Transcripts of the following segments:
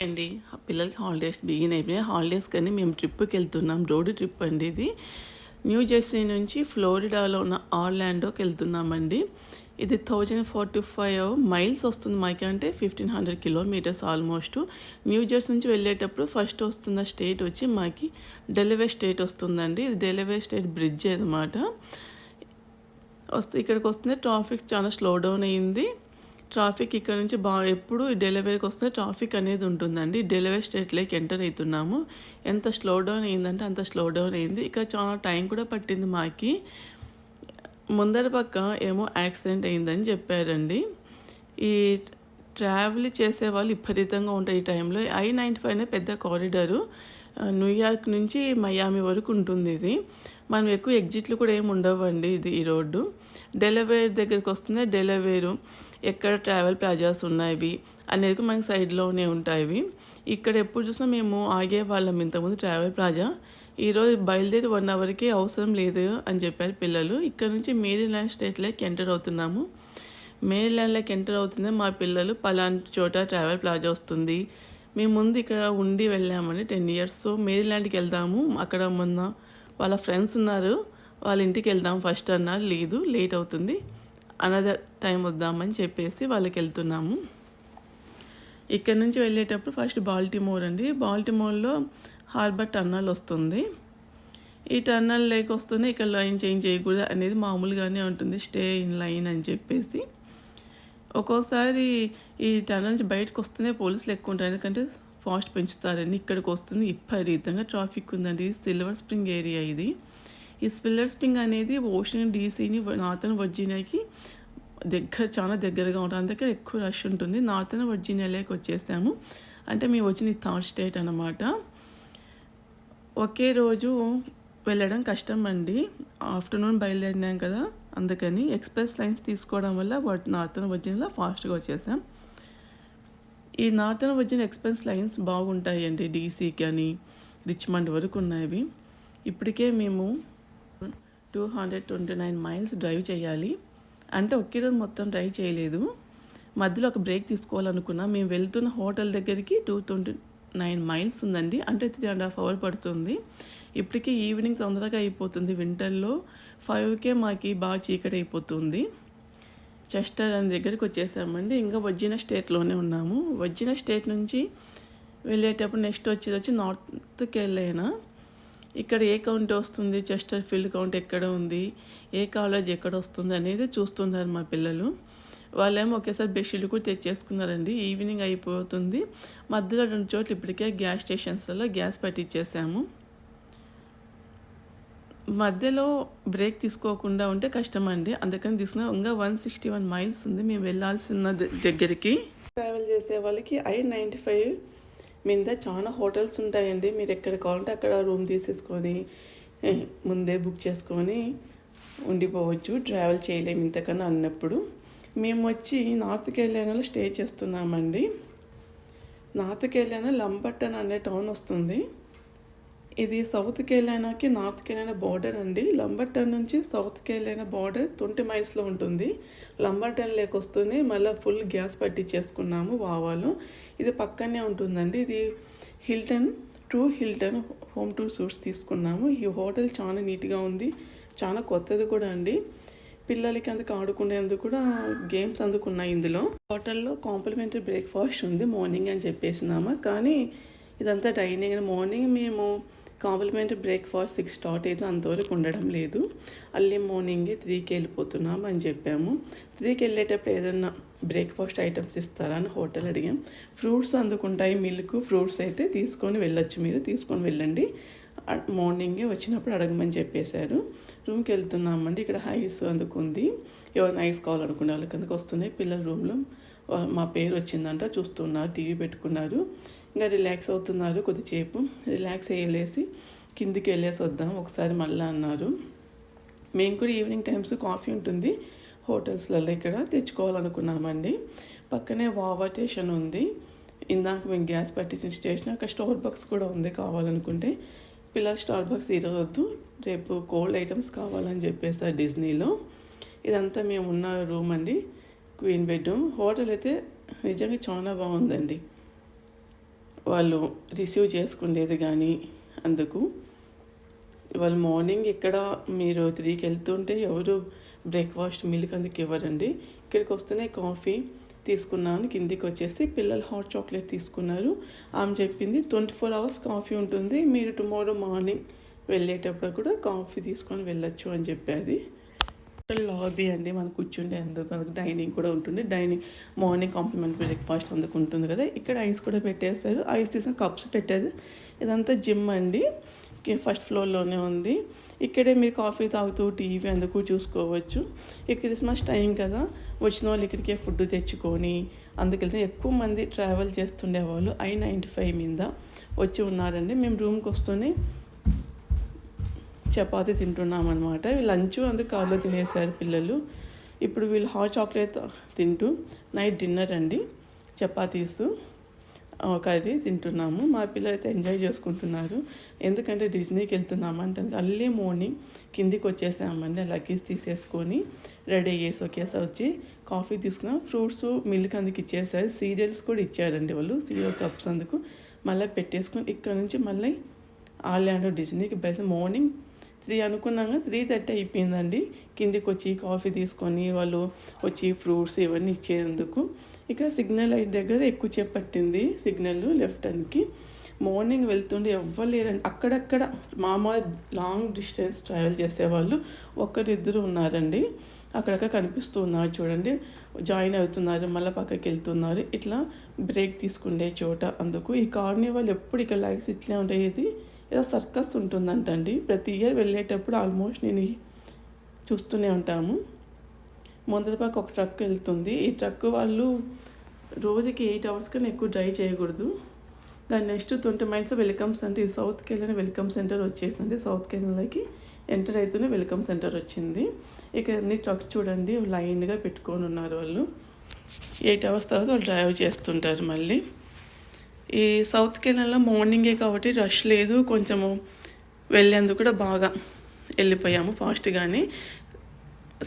అండి పిల్లలకి holidays begin అయిపోయినాయి. హాలిడేస్ కానీ మేము ట్రిప్కి వెళ్తున్నాం. రోడ్ ట్రిప్ అండి ఇది. న్యూ జెర్సీ నుంచి ఫ్లోరిడాలో ఉన్న ఆర్లాండోకి వెళ్తున్నామండి. ఇది 1045 మైల్స్ వస్తుంది మాకు, అంటే 1500 కిలోమీటర్స్ ఆల్మోస్ట్. న్యూ జెర్సీ నుంచి వెళ్ళేటప్పుడు ఫస్ట్ వస్తున్న స్టేట్ వచ్చి మాకి డెలవేర్ స్టేట్ వస్తుందండి. ఇది డెలవేర్ స్టేట్ బ్రిడ్జ్ అనమాట. ఇక్కడికి వస్తుంది ట్రాఫిక్ చాలా స్లో డౌన్ అయింది. ట్రాఫిక్ ఇక్కడ నుంచి ఎప్పుడు డెలివరీకి వస్తే ట్రాఫిక్ అనేది ఉంటుందండి. డెలివరీ స్టేట్లోకి ఎంటర్ అవుతున్నాము. ఎంత స్లో డౌన్ అయిందంటే అంత స్లో డౌన్ అయింది. ఇక చాలా టైం కూడా పట్టింది మాకి. ముందర పక్క ఏమో యాక్సిడెంట్ అయిందని చెప్పారండి. ఈ ట్రావెల్ చేసే వాళ్ళు విపరీతంగా ఉంటాయి ఈ టైంలో. I-95 పెద్ద కారిడారు. న్యూయార్క్ నుంచి మయామి వరకు ఉంటుంది ఇది. మనం ఎక్కువ ఎగ్జిట్లు కూడా ఏమి ఉండవండి. ఈ రోడ్డు డెలవేర్ దగ్గరికి వస్తుంది. డెలవేరు ఎక్కడ ట్రావెల్ ప్లాజాస్ ఉన్నాయి అనేది మనకి సైడ్లోనే ఉంటాయి. ఇక్కడ ఎప్పుడు చూసినా మేము ఆగేవాళ్ళం. ఇంతకుముందు ట్రావెల్ ప్లాజా ఈరోజు బయలుదేరి 1 అవర్కి అవసరం లేదు అని చెప్పారు పిల్లలు. ఇక్కడ నుంచి మేరీల్యాండ్ స్టేట్లోకి ఎంటర్ అవుతున్నాము. మేరీల్యాండ్లోకి ఎంటర్ అవుతుంది మా పిల్లలు. పలానా చోట ట్రావెల్ ప్లాజా వస్తుంది, మేము ముందు ఇక్కడ ఉండి వెళ్ళామని 10 ఇయర్స్. సో మేరీల్యాండ్కి వెళ్దాము, అక్కడ మొన్న వాళ్ళ ఫ్రెండ్స్ ఉన్నారు, వాళ్ళ ఇంటికి వెళ్దాం ఫస్ట్ అన్నారు. లేదు, లేట్ అవుతుంది, అనదర్ టైం వద్దామని చెప్పేసి వాళ్ళకి వెళ్తున్నాము. ఇక్కడ నుంచి వెళ్ళేటప్పుడు ఫస్ట్ బాల్టిమోర్ అండి. బాల్టిమోర్లో హార్బర్ టన్నల్ వస్తుంది. ఈ టన్నల్ లేక వస్తూనే ఇక్కడ లైన్ చేంజ్ చేయకూడదు అనేది మామూలుగానే ఉంటుంది, స్టే ఇన్ లైన్ అని చెప్పేసి. ఒక్కోసారి ఈ టన్నల్ నుంచి బయటకు వస్తూనే పోలీసులు ఎక్కువ ఉంటారు, ఎందుకంటే ఫాస్ట్ పెంచుతారని. ఇక్కడికి వస్తుంది విపరీతంగా ట్రాఫిక్ ఉందండి. సిల్వర్ స్ప్రింగ్ ఏరియా ఇది. ఈ సిల్వర్ స్ప్రింగ్ అనేది వాషింగ్టన్ డీసీని నార్థన్ వర్జీనియాకి చాలా దగ్గరగా ఉంటుంది, అందుకే ఎక్కువ రష్ ఉంటుంది. నార్థన్ వర్జీనియాలోకి వచ్చేసాము. అంటే మేము వచ్చిన థర్డ్ స్టేట్ అనమాట. ఒకే రోజు వెళ్ళడం కష్టం అండి. ఆఫ్టర్నూన్ బయలుదేరినాం కదా, అందుకని ఎక్స్ప్రెస్ లైన్స్ తీసుకోవడం వల్ల నార్థన్ వర్జీనియాలో ఫాస్ట్గా వచ్చేసాం. ఈ నార్థన్ వర్జీనియా ఎక్స్ప్రెస్ లైన్స్ బాగుంటాయండి. డీసీ కానీ రిచ్మండ్ వరకు ఉన్నాయి. ఇప్పటికే మేము 229 మైల్స్ డ్రైవ్ చేయాలి. అంటే ఒకే రోజు మొత్తం డ్రైవ్ చేయలేదు, మధ్యలో ఒక బ్రేక్ తీసుకోవాలనుకున్నా. మేము వెళ్తున్న హోటల్ దగ్గరికి 229 మైల్స్ ఉందండి, అంటే 3.5 hours పడుతుంది. ఇప్పటికీ ఈవినింగ్ తొందరగా అయిపోతుంది. వింటర్లో 5కే మాకు బాగా చీకటి అయిపోతుంది. చెస్టర్ అనే దగ్గరికి వచ్చేసామండి. ఇంకా వర్జీనియా స్టేట్లోనే ఉన్నాము. వర్జీనియా స్టేట్ నుంచి వెళ్ళేటప్పుడు నెక్స్ట్ వచ్చి నార్త్ కెరోలినా. ఇక్కడ ఏ కౌంటీ వస్తుంది, చెస్టర్ ఫీల్డ్ కౌంటీ ఎక్కడ ఉంది, ఏ కాలేజ్ ఎక్కడ వస్తుంది అనేది చూస్తున్నారు మా పిల్లలు. వాళ్ళేమో ఒకేసారి బెడ్షీట్లు కూడా తెచ్చేసుకున్నారండి. ఈవినింగ్ అయిపోతుంది. మధ్యలో 2 చోట్ల ఇప్పటికే గ్యాస్ స్టేషన్స్లలో గ్యాస్ పట్టించేసాము. మధ్యలో బ్రేక్ తీసుకోకుండా ఉంటే కష్టం అండి, అందుకని తీసుకున్నాం. ఇంకా 161 మైల్స్ ఉంది మేము వెళ్ళాల్సిన దగ్గరికి. ట్రావెల్ చేసే వాళ్ళకి I-95 మీద చాలా హోటల్స్ ఉంటాయండి. మీరు ఎక్కడ కావాలంటే అక్కడ రూమ్ తీసేసుకొని ముందే బుక్ చేసుకొని ఉండిపోవచ్చు. ట్రావెల్ చేయలేము ఇంతకన్నా అన్నప్పుడు. మేము వచ్చి నార్త్ కెరోలినాలో స్టే చేస్తున్నామండి. నార్త్ కెరోలినా లంబర్టన్ అనే టౌన్ వస్తుంది. ఇది సౌత్ కెరోలినాకి నార్త్ కెరోలినా బార్డర్ అండి. లంబర్టన్ నుంచి సౌత్ కెరోలినా బార్డర్ 20 మైల్స్లో ఉంటుంది. లంబర్టన్ లేకొస్తూనే మళ్ళీ ఫుల్ గ్యాస్ పట్టించేసుకున్నాము వావాలో. ఇది పక్కనే ఉంటుందండి. ఇది హిల్టన్ హోమ్ టూర్ సూట్స్ తీసుకున్నాము. ఈ హోటల్ చాలా నీట్గా ఉంది, చాలా కొత్తది కూడా అండి. పిల్లలకి అందుకు ఆడుకునేందుకు కూడా గేమ్స్ అందుకున్నాయి ఇందులో. హోటల్లో కాంప్లిమెంటరీ బ్రేక్ఫాస్ట్ ఉంది మార్నింగ్ అని చెప్పేసినామా, కానీ ఇదంతా డైనింగ్. మార్నింగ్ మేము కాంప్లిమెంటరీ బ్రేక్ఫాస్ట్ 6 స్టార్ట్ అయితే అంతవరకు ఉండడం లేదు. అర్లీ మార్నింగే 3కి వెళ్ళిపోతున్నాము అని చెప్పాము. 3కి వెళ్ళేటప్పుడు ఏదన్నా బ్రేక్ఫాస్ట్ ఐటమ్స్ ఇస్తారా అని హోటల్ అడిగాం. ఫ్రూట్స్ అందుకుంటాయి, మిల్క్ ఫ్రూట్స్ అయితే తీసుకొని వెళ్ళొచ్చు, మీరు తీసుకొని వెళ్ళండి, మార్నింగే వచ్చినప్పుడు అడగమని చెప్పేశారు. రూమ్కి వెళ్తున్నామండి. ఇక్కడ ఐస్ అందుకుంది. ఎవరైనా ఐస్ కావాలనుకునే వాళ్ళకి అందుకు వస్తున్నాయి. పిల్లల రూమ్లో మా పేరు వచ్చిందంట, చూస్తున్నారు, టీవీ పెట్టుకున్నారు. ఇంకా రిలాక్స్ అవుతున్నారు. కొద్దిసేపు రిలాక్స్ అయ్యేసి కిందికి వెళ్ళేసి వద్దాం ఒకసారి మళ్ళీ అన్నారు. మేము కూడా ఈవినింగ్ టైమ్స్ కాఫీ ఉంటుంది హోటల్స్లలో, ఇక్కడ తెచ్చుకోవాలనుకున్నామండి. పక్కనే వావా స్టేషన్ ఉంది. ఇందాక మేము గ్యాస్ పట్టించిన స్టేషన్. అక్కడ స్టార్ బక్స్ కూడా ఉంది కావాలనుకుంటే. పిల్లలు స్టార్ బక్స్ ఈరోజు రేపు కోల్డ్ ఐటమ్స్ కావాలని చెప్పేసారు డిజ్నీలో. ఇదంతా మేము ఉన్న రూమ్ అండి, క్వీన్ బెడ్రూమ్. హోటల్ అయితే నిజంగా చాలా బాగుందండి. వాళ్ళు రిసీవ్ చేసుకునేది కానీ. అందుకు వాళ్ళు మార్నింగ్ ఇక్కడ మీరు 3కి వెళ్తుంటే ఎవరు బ్రేక్ఫాస్ట్ మిల్క్ అందుకు ఇవ్వరండి. ఇక్కడికి వస్తూనే కాఫీ తీసుకున్నాను. కిందికి వచ్చేసి పిల్లలు హాట్ చాక్లెట్ తీసుకున్నారు. ఆమె చెప్పింది 24 అవర్స్ కాఫీ ఉంటుంది, మీరు టుమారో మార్నింగ్ వెళ్ళేటప్పుడు కూడా కాఫీ తీసుకొని వెళ్ళొచ్చు అని చెప్పేది. లాబీ అండి మనం కూర్చుండే అందుకు డైనింగ్ కూడా ఉంటుంది. డైనింగ్ మార్నింగ్ కాంప్లిమెంట్ బ్రేక్ఫాస్ట్ అందుకు ఉంటుంది కదా. ఇక్కడ ఐస్ కూడా పెట్టేస్తారు, ఐస్ తీసిన కప్స్ పెట్టారు. ఇదంతా జిమ్ అండి, ఫస్ట్ ఫ్లోర్లోనే ఉంది. ఇక్కడే మీరు కాఫీ తాగుతూ టీవీ అందుకు చూసుకోవచ్చు. ఈ క్రిస్మస్ టైం కదా, వచ్చిన వాళ్ళు ఇక్కడికే ఫుడ్ తెచ్చుకొని అందుకెళ్తే ఎక్కువ మంది ట్రావెల్ చేస్తుండేవాళ్ళు I-95 మీద వచ్చి ఉన్నారండి. మేము రూమ్కి వస్తూనే చపాతీ తింటున్నాం అనమాట. లంచ్ అందుకు కార్లో తినేసారు పిల్లలు. ఇప్పుడు వీళ్ళు హాట్ చాక్లెట్ తింటూ నైట్ డిన్నర్ అండి, చపాతీస్ కర్రీ తింటున్నాము. మా పిల్లలు అయితే ఎంజాయ్ చేసుకుంటున్నారు. ఎందుకంటే డిజ్నీకి వెళ్తున్నామంటే అర్లీ మార్నింగ్ కిందికి వచ్చేసామండి. లగేజ్ తీసేసుకొని రెడీ అయ్యేసి ఒకేసారి వచ్చి కాఫీ తీసుకున్నాం. ఫ్రూట్స్ మిల్క్ అందుకు ఇచ్చేసారు, సీరియల్స్ కూడా ఇచ్చారండి వాళ్ళు, సీరియల్ కప్స్ అందుకు మళ్ళీ పెట్టేసుకొని ఇక్కడ నుంచి మళ్ళీ ఆర్లాండో డిజ్నీకి బయట మార్నింగ్ 3 అనుకున్నాక 3:30 అయిపోయిందండి. కిందికి వచ్చి కాఫీ తీసుకొని వాళ్ళు వచ్చి ఫ్రూట్స్ ఇవన్నీ ఇచ్చేందుకు. ఇక సిగ్నల్ లైట్ దగ్గర ఎక్కువ చేపట్టింది సిగ్నల్ లెఫ్ట్ హ్యాండ్కి. మార్నింగ్ వెళ్తుండే ఎవ్వరు లేరండి. అక్కడక్కడ లాంగ్ డిస్టెన్స్ ట్రావెల్ చేసేవాళ్ళు ఒక్కరిద్దరు ఉన్నారండి. అక్కడక్కడ కనిపిస్తూ ఉన్నారు చూడండి, జాయిన్ అవుతున్నారు, మళ్ళీ పక్కకి వెళ్తున్నారు. ఇట్లా బ్రేక్ తీసుకునే చోట అందుకు. ఈ కార్నివాల్ ఎప్పుడు ఇక్కడ లైట్స్ ఇట్లే ఉండేది. ఏదో సర్కస్ ఉంటుందంటండి, ప్రతి ఇయర్ వెళ్ళేటప్పుడు ఆల్మోస్ట్ నేను చూస్తూనే ఉంటాము. ముందర పక్క ఒక ట్రక్ వెళ్తుంది. ఈ ట్రక్ వాళ్ళు రోజుకి 8 అవర్స్ కన్నా ఎక్కువ డ్రైవ్ చేయకూడదు. దాని నెక్స్ట్ 20 మైల్స్ వెల్కమ్ సెంటర్, ఇది సౌత్కి వెళ్ళిన వెల్కమ్ సెంటర్ వచ్చేసింది. సౌత్ కెనడాకి ఎంటర్ అవుతూనే వెల్కమ్ సెంటర్ వచ్చింది. ఇక అన్ని ట్రక్స్ చూడండి లైన్గా పెట్టుకొని ఉన్నారు. వాళ్ళు 8 అవర్స్ తర్వాత వాళ్ళు డ్రైవ్ చేస్తుంటారు. మళ్ళీ ఈ సౌత్ కెనడాలో మార్నింగే కాబట్టి రష్ లేదు, కొంచెము వెళ్ళేందుకు కూడా బాగా వెళ్ళిపోయాము ఫాస్ట్గానే.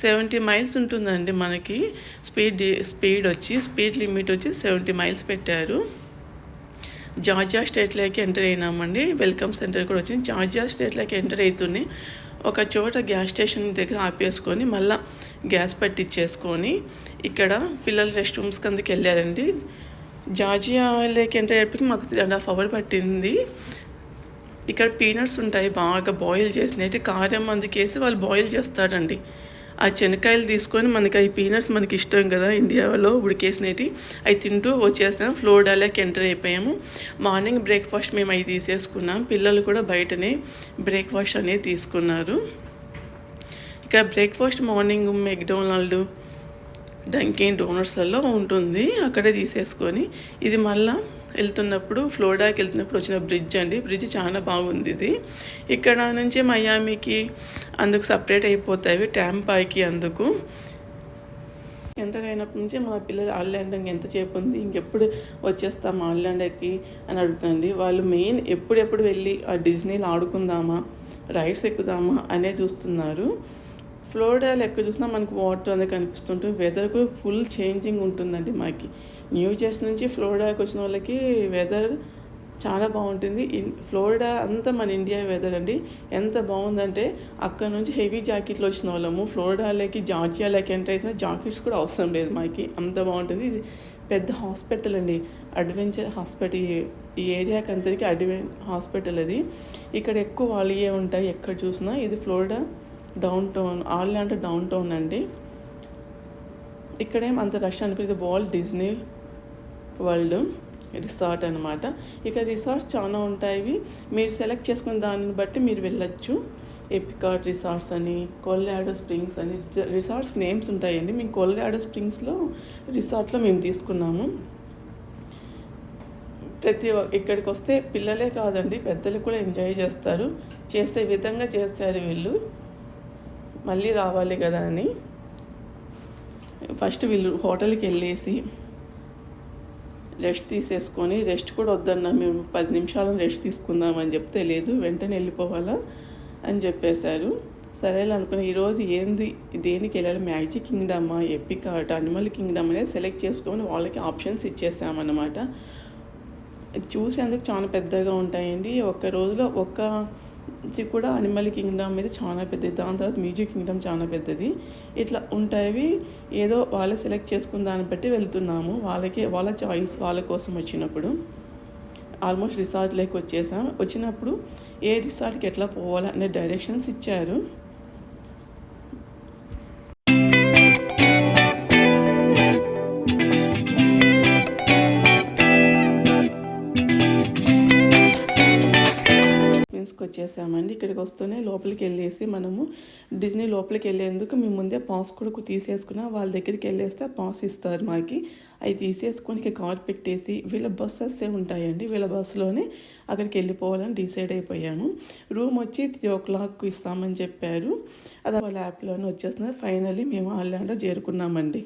70 మైల్స్ ఉంటుందండి మనకి స్పీడ్ లిమిట్ వచ్చి 70 మైల్స్ పెట్టారు. జార్జియా స్టేట్లోకి ఎంటర్ అయినామండి. వెల్కమ్ సెంటర్ కూడా వచ్చింది. జార్జియా స్టేట్లోకి ఎంటర్ అవుతూనే ఒక చోట గ్యాస్ స్టేషన్ దగ్గర ఆపేసుకొని మళ్ళీ గ్యాస్ పట్టించేసుకొని ఇక్కడ పిల్లల రెస్ట్ రూమ్స్కి అందుకు వెళ్ళారండి. జార్జియాలోకి ఎంటర్ అయ్యేప్పటికి మాకు 3.5 hours పట్టింది. ఇక్కడ పీనట్స్ ఉంటాయి బాగా బాయిల్ చేసినట్టు, కారం అందుకేసి వాళ్ళు బాయిల్ చేస్తారండి. ఆ శనక్కాయలు తీసుకొని మనకి అవి పీనట్స్ మనకి ఇష్టం కదా ఇండియాలో ఉడికేసినవి, అవి తింటూ వచ్చేసాం. ఫ్లోరిడాలోకి ఎంటర్ అయిపోయాము. మార్నింగ్ బ్రేక్ఫాస్ట్ మేము అవి తీసేసుకున్నాం. పిల్లలు కూడా బయటనే బ్రేక్ఫాస్ట్ అనేది తీసుకున్నారు. ఇక్కడ బ్రేక్ఫాస్ట్ మార్నింగ్ మెక్డొనాల్డ్ డంకిన్ డోనట్స్లలో ఉంటుంది, అక్కడే తీసేసుకొని. ఇది మళ్ళీ వెళ్తున్నప్పుడు ఫ్లోరిడాకి వెళ్తున్నప్పుడు వచ్చిన బ్రిడ్జ్ అండి. బ్రిడ్జ్ చాలా బాగుంది. ఇది ఇక్కడ నుంచి మయామికి అందుకు సపరేట్ అయిపోతాయి, ట్యాంపాకి అందుకు. ఎంటర్ అయినప్పటి నుంచి మా పిల్లలు ఆర్లాండో ఎంతసేపు ఉంది, ఇంకెప్పుడు వచ్చేస్తాం ఆర్లాండోకి అని అడుగుతుంది. వాళ్ళు మెయిన్ ఎప్పుడెప్పుడు వెళ్ళి ఆ డిజ్నీలో ఆడుకుందామా, రైడ్స్ ఎక్కుదామా అనే చూస్తున్నారు. ఫ్లోరిడాలో ఎక్కడ చూసినా మనకు వాటర్ అనేది కనిపిస్తుంటుంది. వెదర్ కూడా ఫుల్ చేంజింగ్ ఉంటుందండి. మాకు న్యూ జెర్సీ నుంచి ఫ్లోరిడాకి వచ్చిన వాళ్ళకి వెదర్ చాలా బాగుంటుంది. ఫ్లోరిడా అంతా మన ఇండియా వెదర్ అండి. ఎంత బాగుందంటే అక్కడ నుంచి హెవీ జాకెట్లు వచ్చిన వాళ్ళము ఫ్లోరిడాలోకి జార్జియాలోకి ఎంటర్ అయితే జాకెట్స్ కూడా అవసరం లేదు మాకు, అంత బాగుంటుంది. ఇది పెద్ద హాస్పిటల్ అండి, అడ్వెంచర్ హాస్పిటల్. ఈ ఏరియాకి అందరికీ హాస్పిటల్ అది. ఇక్కడ ఎక్కువ వాళ్ళే ఉంటాయి ఎక్కడ చూసినా. ఇది Florida down town, Orlando down town అండి. ఇక్కడేం అంత రష్ అనిపించదు. వాల్ట్ డిజ్నీ వరల్డ్ రిసార్ట్ అనమాట. ఇక రిసార్ట్స్ చాలా ఉంటాయి, మీరు సెలెక్ట్ చేసుకున్న దాన్ని బట్టి మీరు వెళ్ళొచ్చు. ఎపికాట్ రిసార్ట్స్ అని, కొలరాడో స్ప్రింగ్స్ అని రిసార్ట్స్ నేమ్స్ ఉంటాయండి. మేము కొలరాడో స్ప్రింగ్స్లో రిసార్ట్లో మేము తీసుకున్నాము. ఇక్కడికి వస్తే పిల్లలే కాదండి పెద్దలు కూడా ఎంజాయ్ చేస్తారు. చేసే విధంగా చేస్తారు వీళ్ళు, మళ్ళీ రావాలి కదా అని. ఫస్ట్ వీళ్ళు హోటల్కి వెళ్ళేసి రెస్ట్ తీసేసుకొని, రెస్ట్ కూడా వద్దన్నా మేము 10 నిమిషాలను రెస్ట్ తీసుకుందామని చెప్తే లేదు వెంటనే వెళ్ళిపోవాలా అని చెప్పేశారు. సరేలే అనుకుని ఈరోజు ఏంది దేనికి వెళ్ళాలి, మ్యాజిక్ కింగ్డమా, ఎపిక్ ఆర్ట్, అనిమల్ కింగ్డమ్ అనేది సెలెక్ట్ చేసుకొని వాళ్ళకి ఆప్షన్స్ ఇచ్చేసామన్నమాట. ఇది చూసేందుకు చాలా పెద్దగా ఉంటాయండి. ఒక్క రోజులో ఇది కూడా అనిమల్ కింగ్డమ్ మీద చాలా పెద్దది. దాని తర్వాత మ్యూజిక్ కింగ్డమ్ చాలా పెద్దది. ఇట్లా ఉంటాయి. ఏదో వాళ్ళే సెలెక్ట్ చేసుకున్న దాన్ని బట్టి వెళ్తున్నాము. వాళ్ళ చాయిస్ వాళ్ళ కోసం వచ్చినప్పుడు. ఆల్మోస్ట్ రిసార్ట్లోకి వచ్చేసాం. వచ్చినప్పుడు ఏ రిసార్ట్కి ఎట్లా పోవాలి అనే డైరెక్షన్స్ ఇచ్చారు. వచ్చేసామండి. ఇక్కడికి వస్తూనే లోపలికి వెళ్ళేసి మనము డిజ్నీ లోపలికి వెళ్ళేందుకు మేము ముందే పాస్ కూడా తీసేసుకున్నాం. వాళ్ళ దగ్గరికి వెళ్ళేస్తే పాస్ ఇస్తారు మాకి. అవి తీసేసుకొని కార్ పెట్టేసి వీళ్ళ బస్సెస్ ఉంటాయండి. వీళ్ళ బస్సులోనే అక్కడికి వెళ్ళిపోవాలని డిసైడ్ అయిపోయాము. రూమ్ వచ్చి 3 o'clock ఇస్తామని చెప్పారు. అది వాళ్ళ యాప్లోనే వచ్చేస్తున్నారు. ఫైనల్లీ మేము ఆర్లాండో చేరుకున్నామండి.